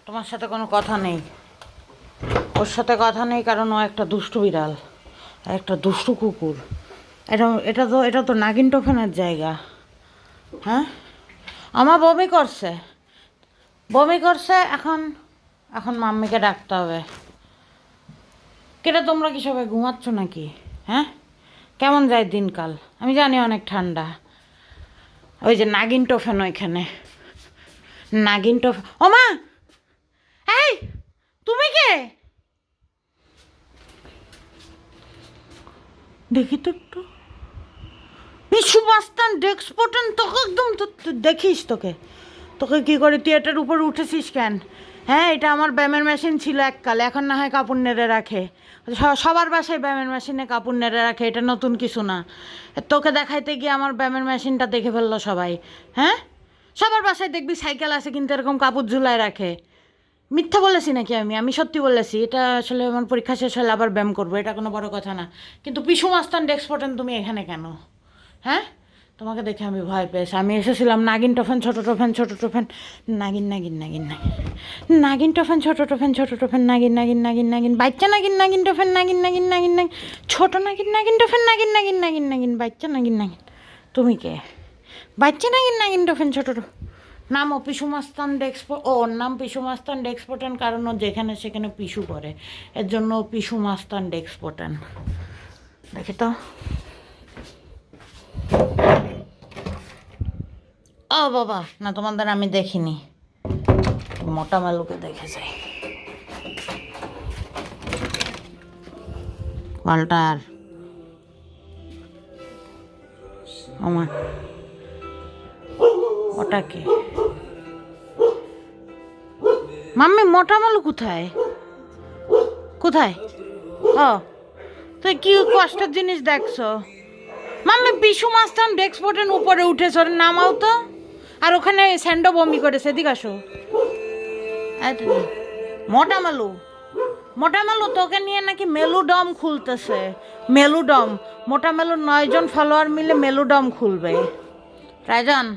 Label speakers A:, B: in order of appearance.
A: তোমার সাথে কোনো কথা নেই, ওর সাথে কথা নেই, কারণ ও একটা দুষ্টু বিড়াল আর একটা দুষ্টু কুকুর। এটা তো নাগিন টোফেনের জায়গা। হ্যাঁ, আমার বমি করছে। এখন এখন মাম্মিকে ডাকতে হবে। কেটে তোমরা কি সবাই ঘুমাচ্ছ নাকি? হ্যাঁ, কেমন যায় দিনকাল? আমি জানি অনেক ঠান্ডা। ওই যে নাগিন টোফেন, ওইখানে নাগিন টোফেন। ও মা, এই তুমি কে? দেখি তো একটু। পিছু বাস্তান ডেস্ক পটেন তোকে একদম দেখিস তোকে তোকে কি করে থিয়েটার উপর উঠেছিস কেন? হ্যাঁ, এটা আমার ব্যায়ামের মেশিন ছিল এককালে, এখন না হয় কাপড় নেড়ে রাখে। সবার বাসায় ব্যায়ামের মেশিনে কাপড় নেড়ে রাখে, এটা নতুন কিছু না। তোকে দেখাইতে গিয়ে আমার ব্যায়ামের মেশিনটা দেখে ফেললো সবাই। হ্যাঁ, সবার বাসায় দেখবি সাইকেল আছে, কিন্তু এরকম কাপড় ঝুলায় রাখে। মিথ্যা বলেছি নাকি? আমি সত্যি বলেছি। এটা আসলে আমার পরীক্ষা শেষ হলে আবার ব্যায়াম করবো, এটা কোনো বড় কথা না। কিন্তু পিছু মাস্তান ডেস্ক পটেন তুমি এখানে কেন? হ্যাঁ, তোমাকে দেখে আমি ভয় পেয়েছি। আমি এসেছিলাম নাগিন টোফেন ছোটো টোফেন ছোটো টোফেন নাগিন নাগিন নাগিন নাগিন নাগিন টোফেন ছোটো টোফেন ছোটো টোফেন নাগিন নাগিন নাগিন নাগিন বাচ্চা নাগিন নাগিন টোফেন নাগিন নাগিন নাগিন নাগিন ছোটো নাগিন নাগিন টোফেন নাগিন নাগিন নাগিন নাগিন বাচ্চা নাগিন নাগিন। তুমি কে? বাচ্চা নাগিন নাগিন টোফেন ছোটো। নাম ও পিসু মাস্তান ডেক্সপো। ওর নাম পিসু মাস্তান ডেক্সপোটেন, কারণ ও যেখানে সেখানে পিসু করে, এর জন্য পিসু মাস্তান ডেক্সপোটেন। দেখি তো। ও বাবা, না তোমাদের আমি দেখিনি, মোটা মালুকে দেখে যাই। ওয়াল্টার, আমার ওটা কে? মাম্মি, মোটা মালু কোথায়? কোথায়? ও, তুই কি কষ্টের জিনিস দেখছো? মাম্মি, পিসু মাস্তান ডেক্সপোর্টের উপরে উঠেছ, নামাও তো। আর ওখানে স্যান্ডো বমি করেছে, এদিকে আসো। মোটা মালু, মোটা মালু, তোকে নিয়ে নাকি মেলুডম খুলতেছে। মেলুডম, মোটা মেলুর 9 জন ফলোয়ার মিলে মেলুডম খুলবে। রায়জান,